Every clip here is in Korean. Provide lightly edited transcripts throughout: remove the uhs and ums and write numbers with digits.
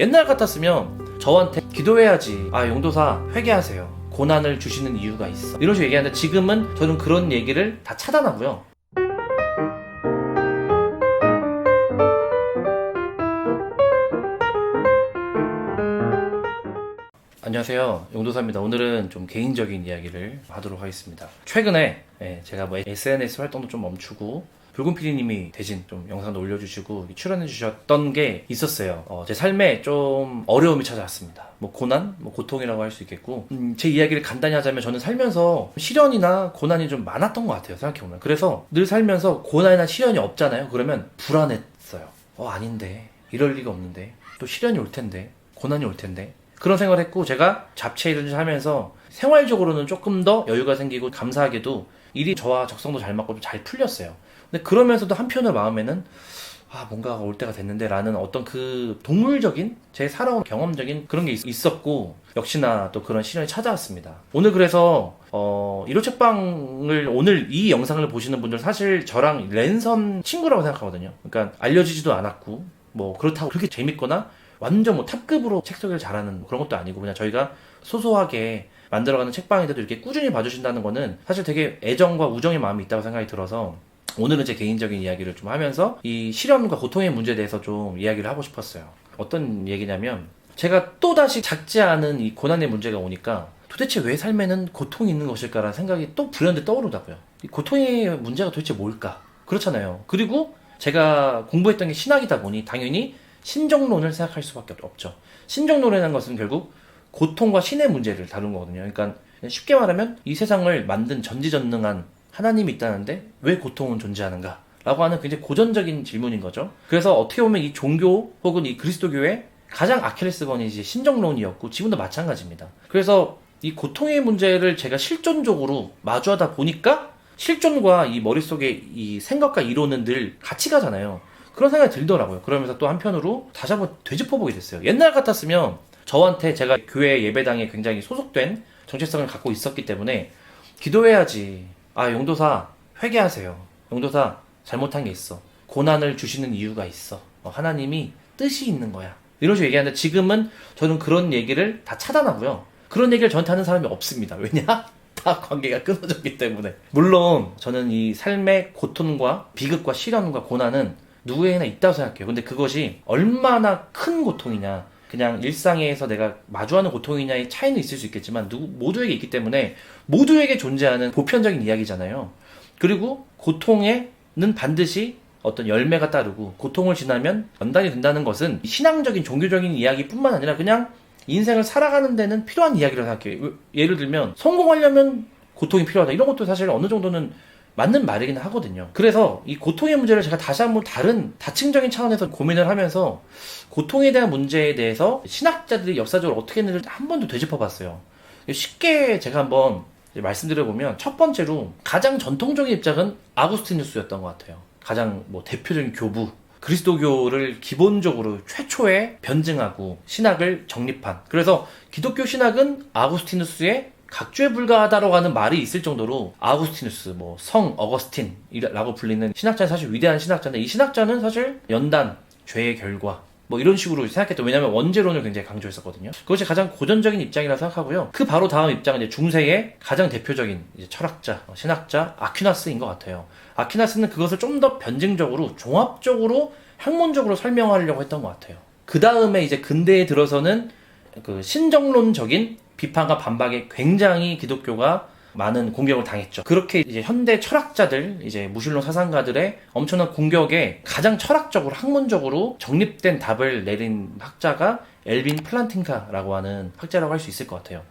옛날 같았으면 저한테 기도해야지, 용도사 회개하세요, 고난을 주시는 이유가 있어, 이런 식으로 얘기하는데, 지금은 저는 그런 얘기를 다 차단하고요. 안녕하세요, 용도사입니다. 오늘은 좀 개인적인 이야기를 하도록 하겠습니다. 최근에 제가 SNS 활동도 좀 멈추고 붉은 PD님이 대신 좀 영상도 올려주시고 출연해 주셨던 게 있었어요. 제 삶에 좀 어려움이 찾아왔습니다. 고난, 고통이라고 할 수 있겠고, 제 이야기를 간단히 하자면, 저는 살면서 시련이나 고난이 좀 많았던 것 같아요, 생각해보면. 그래서 늘 살면서 고난이나 시련이 없잖아요. 그러면 불안했어요. 아닌데, 이럴 리가 없는데, 또 시련이 올 텐데, 고난이 올 텐데, 그런 생각을 했고, 제가 잡채 일을 하면서 생활적으로는 조금 더 여유가 생기고, 감사하게도 일이 저와 적성도 잘 맞고 좀 잘 풀렸어요. 근데 그러면서도 한편의 마음에는 뭔가가 올 때가 됐는데 라는 어떤 그 동물적인, 제 살아온 경험적인 그런 게 있었고, 역시나 또 그런 시련이 찾아왔습니다. 오늘 그래서 1호 책방을, 오늘 이 영상을 보시는 분들 사실 저랑 랜선 친구라고 생각하거든요. 그러니까 알려지지도 않았고, 그렇다고 그렇게 재밌거나 완전 탑급으로 책 소개를 잘하는 그런 것도 아니고, 그냥 저희가 소소하게 만들어가는 책방인데도 이렇게 꾸준히 봐주신다는 거는 사실 되게 애정과 우정의 마음이 있다고 생각이 들어서, 오늘은 제 개인적인 이야기를 좀 하면서 이 시련과 고통의 문제에 대해서 좀 이야기를 하고 싶었어요. 어떤 얘기냐면, 제가 또다시 작지 않은 이 고난의 문제가 오니까 도대체 왜 삶에는 고통이 있는 것일까라는 생각이 또 불현듯 떠오르더라고요. 이 고통의 문제가 도대체 뭘까? 그렇잖아요. 그리고 제가 공부했던 게 신학이다 보니 당연히 신정론을 생각할 수밖에 없죠. 신정론이라는 것은 결국 고통과 신의 문제를 다룬 거거든요. 그러니까 쉽게 말하면 이 세상을 만든 전지전능한 하나님이 있다는데 왜 고통은 존재하는가? 라고 하는 굉장히 고전적인 질문인 거죠. 그래서 어떻게 보면 이 종교 혹은 이 그리스도교의 가장 아킬레스건이 이제 신정론이었고, 지금도 마찬가지입니다. 그래서 이 고통의 문제를 제가 실존적으로 마주하다 보니까 실존과 이 머릿속에 이 생각과 이론은 늘 같이 가잖아요. 그런 생각이 들더라고요. 그러면서 또 한편으로 다시 한번 되짚어보게 됐어요. 옛날 같았으면 저한테, 제가 교회 예배당에 굉장히 소속된 정체성을 갖고 있었기 때문에 기도해야지, 용도사 회개하세요, 용도사 잘못한 게 있어, 고난을 주시는 이유가 있어, 하나님이 뜻이 있는 거야, 이런 식으로 얘기하는데, 지금은 저는 그런 얘기를 다 차단하고요. 그런 얘기를 저한테 하는 사람이 없습니다. 왜냐? 다 관계가 끊어졌기 때문에. 물론 저는 이 삶의 고통과 비극과 시련과 고난은 누구에게나 있다고 생각해요. 근데 그것이 얼마나 큰 고통이냐, 그냥 일상에서 내가 마주하는 고통이냐의 차이는 있을 수 있겠지만 모두에게 있기 때문에 모두에게 존재하는 보편적인 이야기잖아요. 그리고 고통에는 반드시 어떤 열매가 따르고, 고통을 지나면 연단이 된다는 것은 신앙적인 종교적인 이야기뿐만 아니라 그냥 인생을 살아가는 데는 필요한 이야기라고 생각해요. 예를 들면 성공하려면 고통이 필요하다, 이런 것도 사실 어느 정도는 맞는 말이긴 하거든요. 그래서 이 고통의 문제를 제가 다시 한번 다른 다층적인 차원에서 고민을 하면서, 고통에 대한 문제에 대해서 신학자들이 역사적으로 어떻게 했는지 한 번 더 되짚어봤어요. 쉽게 제가 한번 말씀드려보면, 첫 번째로 가장 전통적인 입장은 아구스티누스였던 것 같아요. 가장 대표적인 교부, 그리스도교를 기본적으로 최초에 변증하고 신학을 정립한, 그래서 기독교 신학은 아구스티누스의 각주에 불과하다라고 하는 말이 있을 정도로, 아우구스티누스, 성 어거스틴이라고 불리는 신학자는 사실 위대한 신학자인데, 이 신학자는 사실 연단, 죄의 결과, 이런 식으로 생각했던, 왜냐면 원죄론을 굉장히 강조했었거든요. 그것이 가장 고전적인 입장이라 생각하고요. 그 바로 다음 입장은 이제 중세의 가장 대표적인 이제 철학자, 신학자 아퀴나스인 것 같아요. 아퀴나스는 그것을 좀 더 변증적으로, 종합적으로, 학문적으로 설명하려고 했던 것 같아요. 그 다음에 이제 근대에 들어서는 그 신정론적인 비판과 반박에 굉장히 기독교가 많은 공격을 당했죠. 그렇게 이제 현대 철학자들, 이제 무신론 사상가들의 엄청난 공격에 가장 철학적으로, 학문적으로 정립된 답을 내린 학자가 엘빈 플란팅가라고 하는 학자라고 할 수 있을 것 같아요.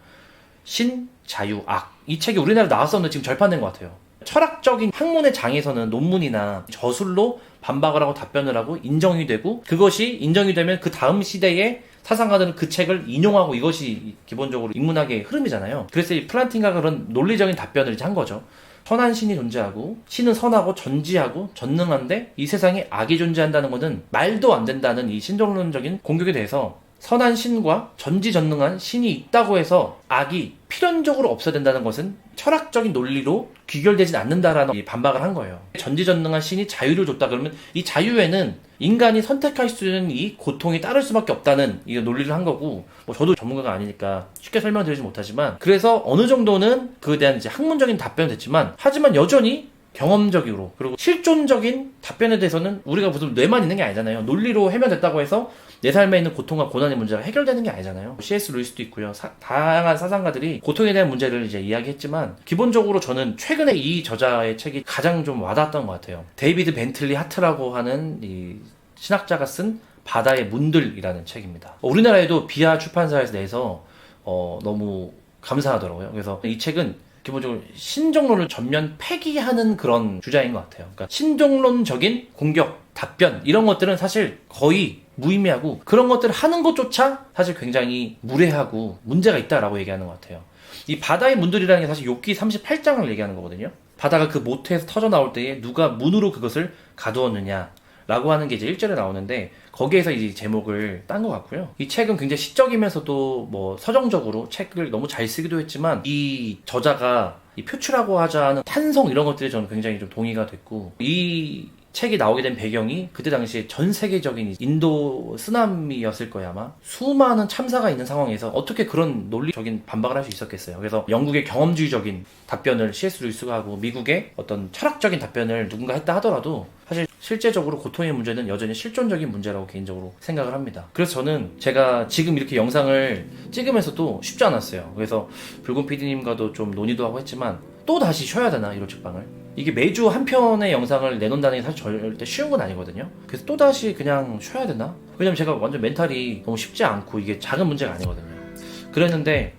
신, 자유, 악. 이 책이 우리나라에 나왔었는데 지금 절판된 것 같아요. 철학적인 학문의 장에서는 논문이나 저술로 반박을 하고 답변을 하고 인정이 되고, 그것이 인정이 되면 그 다음 시대에 사상가들은 그 책을 인용하고, 이것이 기본적으로 인문학의 흐름이잖아요. 그래서 이 플란팅가가 그런 논리적인 답변을 이제 한 거죠. 선한 신이 존재하고, 신은 선하고 전지하고 전능한데 이 세상에 악이 존재한다는 것은 말도 안 된다는 이 신정론적인 공격에 대해서, 선한 신과 전지전능한 신이 있다고 해서 악이 필연적으로 없어야 된다는 것은 철학적인 논리로 귀결되진 않는다라는 이 반박을 한 거예요. 전지전능한 신이 자유를 줬다 그러면 이 자유에는 인간이 선택할 수 있는 이 고통이 따를 수밖에 없다는 이 논리를 한 거고, 뭐 저도 전문가가 아니니까 쉽게 설명드리지 못하지만, 그래서 어느 정도는 그에 대한 이제 학문적인 답변은 됐지만, 하지만 여전히 경험적으로 그리고 실존적인 답변에 대해서는 우리가 무슨 뇌만 있는 게 아니잖아요. 논리로 해명됐다고 해서 내 삶에 있는 고통과 고난의 문제가 해결되는 게 아니잖아요. C.S. 루이스도 있고요. 다양한 사상가들이 고통에 대한 문제를 이제 이야기했지만, 기본적으로 저는 최근에 이 저자의 책이 가장 좀 와닿았던 것 같아요. 데이비드 벤틀리 하트라고 하는 이 신학자가 쓴 바다의 문들이라는 책입니다. 우리나라에도 비아 출판사에서 내서 너무 감사하더라고요. 그래서 이 책은 기본적으로 신종론을 전면 폐기하는 그런 주장인 것 같아요. 그러니까 신종론적인 공격, 답변 이런 것들은 사실 거의 무의미하고, 그런 것들을 하는 것조차 사실 굉장히 무례하고 문제가 있다라고 얘기하는 것 같아요. 이 바다의 문들이라는 게 사실 욥기 38장을 얘기하는 거거든요. 바다가 그 모태에서 터져 나올 때에 누가 문으로 그것을 가두었느냐 라고 하는 게 이제 1절에 나오는데, 거기에서 이제 제목을 딴 것 같고요. 이 책은 굉장히 시적이면서도 뭐 서정적으로 책을 너무 잘 쓰기도 했지만, 이 저자가 이 표출하고 하자 하는 탄성 이런 것들이 저는 굉장히 좀 동의가 됐고, 이 책이 나오게 된 배경이 그때 당시에 전 세계적인 인도 쓰나미였을 거예요 아마. 수많은 참사가 있는 상황에서 어떻게 그런 논리적인 반박을 할 수 있었겠어요. 그래서 영국의 경험주의적인 답변을 C.S. 루이스가 하고, 미국의 어떤 철학적인 답변을 누군가 했다 하더라도 사실 실제적으로 고통의 문제는 여전히 실존적인 문제라고 개인적으로 생각을 합니다. 그래서 저는 제가 지금 이렇게 영상을 찍으면서도 쉽지 않았어요. 그래서 붉은 PD님과도 좀 논의도 하고 했지만, 또 다시 쉬어야 되나 이런 책방을, 이게 매주 한 편의 영상을 내놓는다는 게 사실 절대 쉬운 건 아니거든요. 그래서 또 다시 그냥 쉬어야 되나? 왜냐면 제가 완전 멘탈이 너무 쉽지 않고 이게 작은 문제가 아니거든요. 그랬는데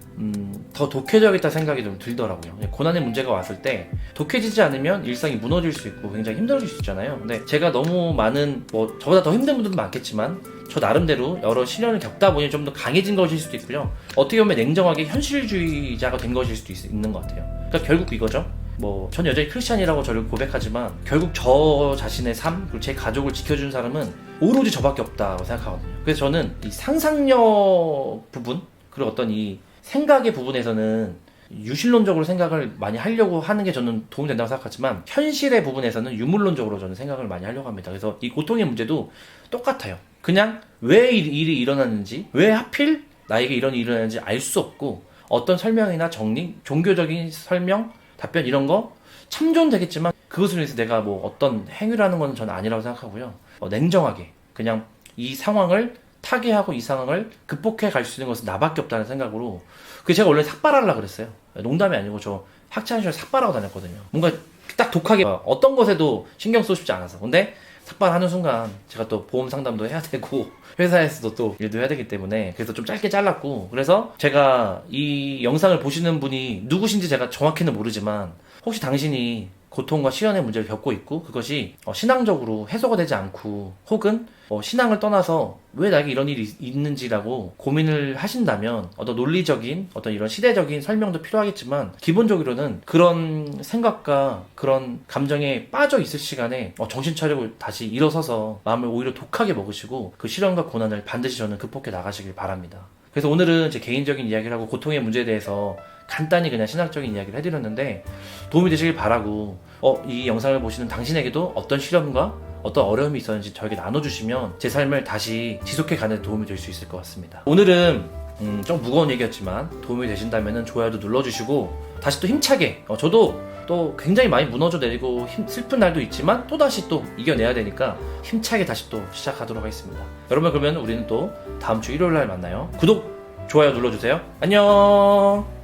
더 독해져야겠다 생각이 좀 들더라고요. 고난의 문제가 왔을 때 독해지지 않으면 일상이 무너질 수 있고 굉장히 힘들어질 수 있잖아요. 근데 제가 너무 많은, 뭐 저보다 더 힘든 분들도 많겠지만 저 나름대로 여러 시련을 겪다 보니 좀 더 강해진 것일 수도 있고요. 어떻게 보면 냉정하게 현실주의자가 된 것일 수도 있는 것 같아요. 그러니까 결국 이거죠. 뭐 전 여전히 크리스찬이라고 저를 고백하지만, 결국 저 자신의 삶 그리고 제 가족을 지켜주는 사람은 오로지 저밖에 없다고 생각하거든요. 그래서 저는 이 상상력 부분 그리고 어떤 이 생각의 부분에서는 유실론적으로 생각을 많이 하려고 하는 게 저는 도움이 된다고 생각하지만, 현실의 부분에서는 유물론적으로 저는 생각을 많이 하려고 합니다. 그래서 이 고통의 문제도 똑같아요. 그냥 왜 일이 일어났는지, 왜 하필 나에게 이런 일이 일어났는지 알 수 없고, 어떤 설명이나 정리, 종교적인 설명, 답변 이런 거 참조는 되겠지만, 그것을 위해서 내가 뭐 어떤 행위라는 건 저는 아니라고 생각하고요. 냉정하게 그냥 이 상황을 타개하고 이 상황을 극복해 갈 수 있는 것은 나밖에 없다는 생각으로. 그 제가 원래 삭발하려고 그랬어요. 농담이 아니고 저 학창시절에 삭발하고 다녔거든요. 뭔가 딱 독하게 어떤 것에도 신경 쓰고 싶지 않아서. 근데 삭발하는 순간 제가 또 보험 상담도 해야 되고 회사에서도 또 일도 해야 되기 때문에, 그래서 좀 짧게 잘랐고, 그래서 제가 이 영상을 보시는 분이 누구신지 제가 정확히는 모르지만, 혹시 당신이 고통과 시련의 문제를 겪고 있고 그것이 신앙적으로 해소가 되지 않고, 혹은 신앙을 떠나서 왜 나에게 이런 일이 있는지라고 고민을 하신다면, 어떤 논리적인 어떤 이런 시대적인 설명도 필요하겠지만, 기본적으로는 그런 생각과 그런 감정에 빠져 있을 시간에 정신 차리고 다시 일어서서 마음을 오히려 독하게 먹으시고 그 시련과 고난을 반드시 저는 극복해 나가시길 바랍니다. 그래서 오늘은 제 개인적인 이야기를 하고 고통의 문제에 대해서 간단히 그냥 신학적인 이야기를 해드렸는데, 도움이 되시길 바라고, 이 영상을 보시는 당신에게도 어떤 시련과 어떤 어려움이 있었는지 저에게 나눠주시면 제 삶을 다시 지속해가는 데 도움이 될 수 있을 것 같습니다. 오늘은 좀 무거운 얘기였지만 도움이 되신다면 좋아요도 눌러주시고, 다시 또 힘차게, 저도 또 굉장히 많이 무너져 내리고 슬픈 날도 있지만 또다시 또 이겨내야 되니까 힘차게 다시 또 시작하도록 하겠습니다. 여러분, 그러면 우리는 또 다음 주 일요일 날 만나요. 구독, 좋아요 눌러주세요. 안녕.